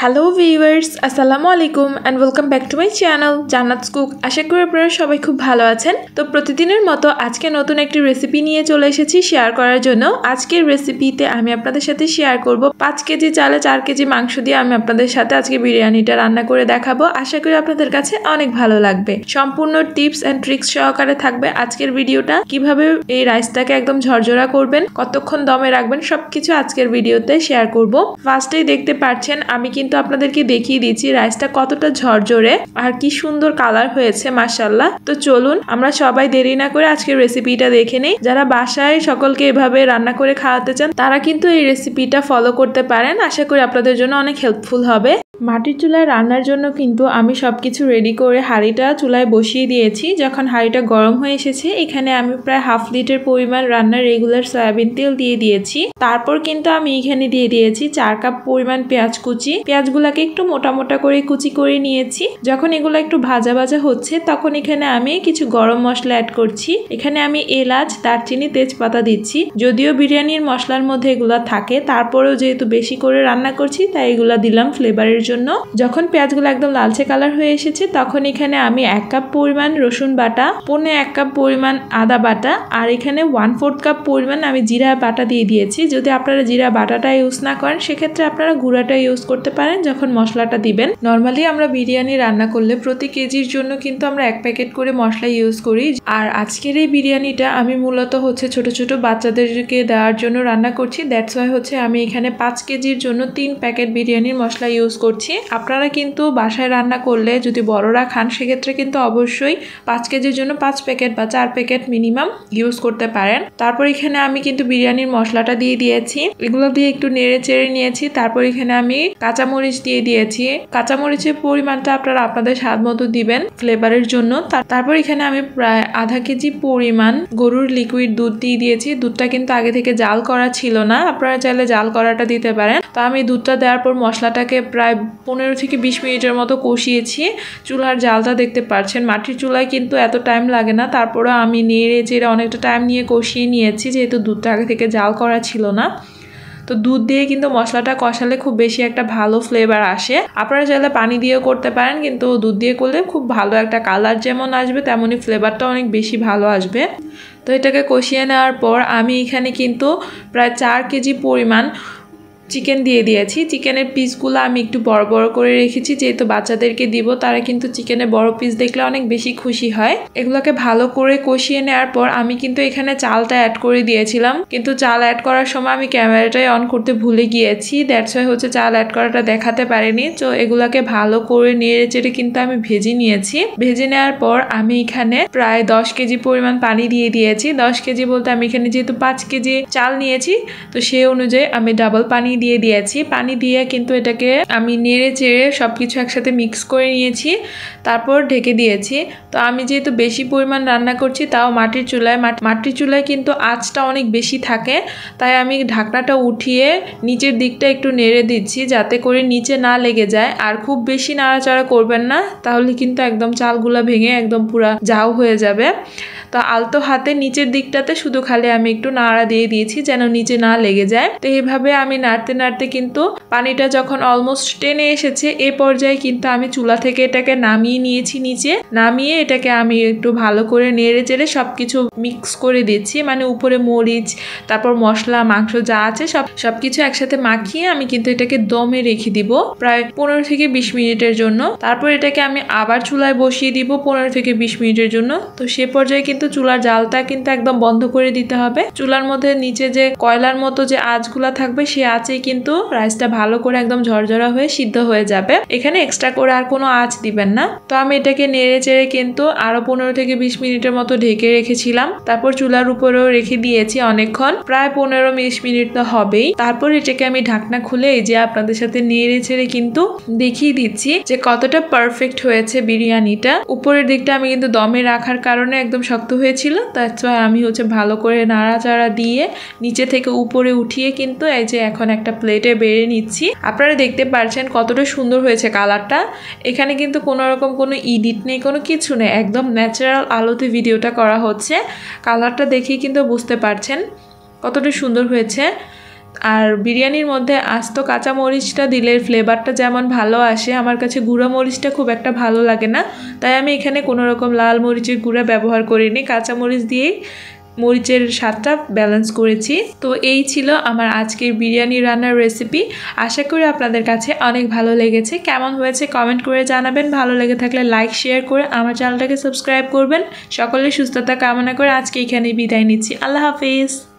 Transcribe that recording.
Hello viewers, আসসালামু আলাইকুম and welcome back to my channel Jannat's cook. আশা করি আপনারা সবাই খুব ভালো আছেন। তো প্রতিদিনের মতো আজকে নতুন একটি রেসিপি নিয়ে চলে এসেছি শেয়ার করার জন্য। আজকের রেসিপিতে আমি আপনাদের সাথে শেয়ার করব 5 কেজি চালে 4 কেজি মাংস দিয়ে আমি আপনাদের সাথে আজকে বিরিয়ানিটা রান্না করে দেখাবো। আশা করি আপনাদের কাছে অনেক ভালো লাগবে। সম্পূর্ণ টিপস অ্যান্ড ট্রিক্স সহকারে থাকবে আজকের ভিডিওটা। কিভাবে এই রাইসটাকে একদম ঝরঝরা করবেন, কতক্ষণ দমে রাখবেন, সবকিছু আজকের ভিডিওতে শেয়ার করব। ফার্স্টেই দেখতে পাচ্ছেন আমি কিন্তু আপনাদেরকে দেখিয়ে দিচ্ছি রাইসটা কতটা ঝরঝরে আর কি সুন্দর কালার হয়েছে মাশাআল্লাহ। তো চলুন আমরা সবাই দেরি না করে আজকের রেসিপিটা দেখে নেই। যারা বাসায় সকলকে এভাবে রান্না করে খাওয়াতে চান তারা কিন্তু এই রেসিপিটা ফলো করতে পারেন। আশা করি আপনাদের জন্য অনেক হেল্পফুল হবে। মাটির চুলায় রান্নার জন্য কিন্তু আমি সবকিছু রেডি করে হাঁড়িটা চুলায় বসিয়ে দিয়েছি। যখন হাঁড়িটা গরম হয়ে এসেছে এখানে আমি প্রায় হাফ লিটার পরিমাণ রান্নার রেগুলার সয়াবিন তেল দিয়ে দিয়েছি। তারপর কিন্তু আমি এখানে দিয়ে দিয়েছি 4 কাপ পরিমাণ পেঁয়াজ কুচি। পেঁয়াজগুলোকে একটু মোটা মোটা করে কুচি করে নিয়েছি। যখন এগুলো একটু ভাজা ভাজা হচ্ছে তখন এখানে আমি কিছু গরম মশলা অ্যাড করছি। এখানে আমি এলাচ, দারচিনি, তেজপাতা দিচ্ছি। যদিও বিরিয়ানির মশলার মধ্যে এগুলো থাকে, তারপরেও যেহেতু বেশি করে রান্না করছি তাই এগুলো দিলাম ফ্লেভারের জন্য। যখন পেঁয়াজগুলো একদম লালচে কালার হয়ে এসেছে তখন এখানে আমি 1 কাপ পরিমাণ রসুন বাটা, 1 কাপ পরিমাণ আদা বাটা আর এখানে 1/4 কাপ পরিমাণ আমি জিরা বাটা দিয়ে দিয়েছি। যদি আপনারা জিরা বাটাটা ইউজ না করেন সেক্ষেত্রে আপনারা গুঁড়াটা ইউজ করতে পারেন যখন মশলাটা দিবেন। নর্মালি আমরা বিরিয়ানি রান্না করলে প্রতি কেজির জন্য কিন্তু আমরা 1 প্যাকেট করে মশলা ইউজ করি। আর আজকের এই বিরিয়ানিটা আমি মূলত হচ্ছে ছোট ছোট বাচ্চাদেরকে দেওয়ার জন্য রান্না করছি। দ্যাটস ওয়াই হচ্ছে আমি এখানে 5 কেজির জন্য 3 প্যাকেট বিরিয়ানির মশলা ইউজ করছি। আপনারা কিন্তু বাসায় রান্না করলে যদি বড়রা খান সেক্ষেত্রে কিন্তু অবশ্যই 5 কেজির জন্য 5 প্যাকেট বা 4 প্যাকেট মিনিমাম ইউজ করতে পারেন। তারপর এখানে আমি কিন্তু বিরিয়ানির মশলাটা দিয়ে দিয়েছি। এগুলো দিয়ে একটু নেড়ে চেড়ে নিয়েছি। তারপর এখানে আমি কাঁচামরিচ দিয়ে দিয়েছি। কাঁচামরিচের পরিমাণটা আপনারা আপনাদের স্বাদ মতো দিবেন ফ্লেভারের জন্য। তারপর এখানে আমি প্রায় আধা কেজি পরিমাণ গরুর লিকুইড দুধ দিয়ে দিয়েছি। দুধটা কিন্তু আগে থেকে জাল করা ছিল না, আপনারা চাইলে জাল করাটা দিতে পারেন। তো আমি দুধটা দেওয়ার পর মশলাটাকে প্রায় 15 থেকে 20 মিনিটের মতো কষিয়েছি। চুলার জালটা দেখতে পাচ্ছেন, মাটির চুলায় কিন্তু এত টাইম লাগে না, তারপরে আমি নেড়ে চেড়ে অনেকটা টাইম নিয়ে কষিয়ে নিয়েছি যেহেতু দুধটা আগে থেকে জাল করা ছিল না। তো দুধ দিয়ে কিন্তু মশলাটা কষালে খুব বেশি একটা ভালো ফ্লেভার আসে। আপনারা চাইলে পানি দিয়েও করতে পারেন, কিন্তু দুধ দিয়ে করলে খুব ভালো একটা কালার যেমন আসবে তেমনই ফ্লেভারটা অনেক বেশি ভালো আসবে। তো এটাকে কষিয়ে নেওয়ার পর আমি এখানে কিন্তু প্রায় 4 কেজি পরিমাণ চিকেন দিয়ে দিয়েছি। চিকেনের পিসগুলো আমি একটু বড় বড় করে রেখেছি যেহেতু বাচ্চাদেরকে দিব, তারা কিন্তু চিকেনের বড় পিস দেখলে অনেক বেশি খুশি হয়। এগুলোকে ভালো করে কষিয়ে নেওয়ার পর আমি কিন্তু এখানে চালটা অ্যাড করে দিয়েছিলাম, কিন্তু চাল অ্যাড করার সময় আমি ক্যামেরাটাই অন করতে ভুলে গিয়েছি। দ্যাটস ওয়াই হচ্ছে চাল অ্যাড করাটা দেখাতে পারিনি। তো এগুলোকে ভালো করে নেড়ে চেড়ে কিন্তু আমি ভেজে নিয়েছি। ভেজে নেওয়ার পর আমি এখানে প্রায় 10 কেজি পরিমাণ পানি দিয়ে দিয়েছি। 10 কেজি বলতে আমি এখানে যেহেতু 5 কেজি চাল নিয়েছি তো সেই অনুযায়ী আমি ডাবল পানি দিয়ে দিয়েছি। পানি দিয়ে কিন্তু এটাকে আমি নেড়ে চেড়ে সবকিছু একসাথে মিক্স করে নিয়েছি, তারপর ঢেকে দিয়েছি। তো আমি যেহেতু বেশি পরিমাণ রান্না করছি তাও মাটির চুলায় কিন্তু আঁচটা অনেক বেশি থাকে, তাই আমি ঢাকনাটা উঠিয়ে নিচের দিকটা একটু নেড়ে দিচ্ছি যাতে করে নিচে না লেগে যায়। আর খুব বেশি নাড়াচাড়া করবেন না, তাহলে কিন্তু একদম চালগুলা ভেঙে একদম পুরা জাউ হয়ে যাবে। তো আলতো হাতে নিচের দিকটাতে শুধু খালি আমি একটু নাড়া দিয়ে দিয়েছি যেন নিচে না লেগে যায়। তো এইভাবে আমি নাড়তে নাড়তে কিন্তু পানিটা যখন অলমোস্ট টেনে এসেছে এ পর্যায়ে কিন্তু আমি চুলা থেকে এটাকে নামিয়ে নিয়েছি। নিচে নামিয়ে এটাকে আমি একটু ভালো করে নেড়ে চেড়ে সবকিছু মিক্স করে দিচ্ছি, মানে উপরে মরিচ তারপর মশলা মাংস যা আছে সবকিছু একসাথে মাখিয়ে আমি কিন্তু এটাকে দমে রেখে দিব প্রায় 15 থেকে 20 মিনিটের জন্য। তারপর এটাকে আমি আবার চুলায় বসিয়ে দিব 15 থেকে 20 মিনিটের জন্য। তো সে পর্যায়ে কিন্তু চুলার জালটা কিন্তু একদম বন্ধ করে দিতে হবে। চুলার মধ্যে নিচে যে কয়লার মতো যে আঁচগুলা থাকবে সে আঁচেই কিন্তু রাইসটা ভালো করে একদম ঝরঝরা হয়ে সিদ্ধ হয়ে যাবে। এখানে এক্সট্রা করে আর কোনো আঁচ দিবেন না। তো আমি এটাকে নেড়ে চেড়ে কিন্তু আরো 15 থেকে 20 মিনিটের মতো ঢেকে রেখেছিলাম। তারপর চুলার উপরেও রেখে দিয়েছি অনেকক্ষণ, প্রায় 15-20 মিনিট তো হবেই। তারপর এটাকে আমি ঢাকনা খুলে এই যে আপনাদের সাথে নেড়ে চেড়ে কিন্তু দেখিয়ে দিচ্ছি যে কতটা পারফেক্ট হয়েছে বিরিয়ানিটা। উপরের দিকটা আমি কিন্তু দমে রাখার কারণে একদম শক্ত হয়েছিল, তাই আমি হচ্ছে ভালো করে নাড়াচাড়া দিয়ে নিচে থেকে উপরে উঠিয়ে কিন্তু এই যে এখন একটা প্লেটে বেড়ে নিচ্ছি। আপনারা দেখতে পাচ্ছেন কতটা সুন্দর হয়েছে কালারটা। এখানে কিন্তু কোনো রকম কোনো এডিট নেই, কোনো কিছু নেই, একদম ন্যাচারাল আলোতে ভিডিওটা করা হচ্ছে। কালারটা দেখেই কিন্তু বুঝতে পারছেন কতটা সুন্দর হয়েছে। আর বিরিয়ানির মধ্যে আস্ত কাঁচা মরিচটা দিলে ফ্লেভারটা যেমন ভালো আসে, আমার কাছে গুঁড়ো মরিচটা খুব একটা ভালো লাগে না, তাই আমি এখানে কোনো রকম লাল মরিচের গুঁড়া ব্যবহার করিনি, কাঁচা মরিচ দিয়েই মরিচের স্বাদটা ব্যালেন্স করেছি। তো এই ছিল আমার আজকের বিরিয়ানি রান্নার রেসিপি। আশা করি আপনাদের কাছে অনেক ভালো লেগেছে। কেমন হয়েছে কমেন্ট করে জানাবেন। ভালো লেগে থাকলে লাইক শেয়ার করে আমার চ্যানেলটাকে সাবস্ক্রাইব করবেন। সকলের সুস্থতা কামনা করে আজকে এখানেই বিদায় নিচ্ছি। আল্লাহ হাফিজ।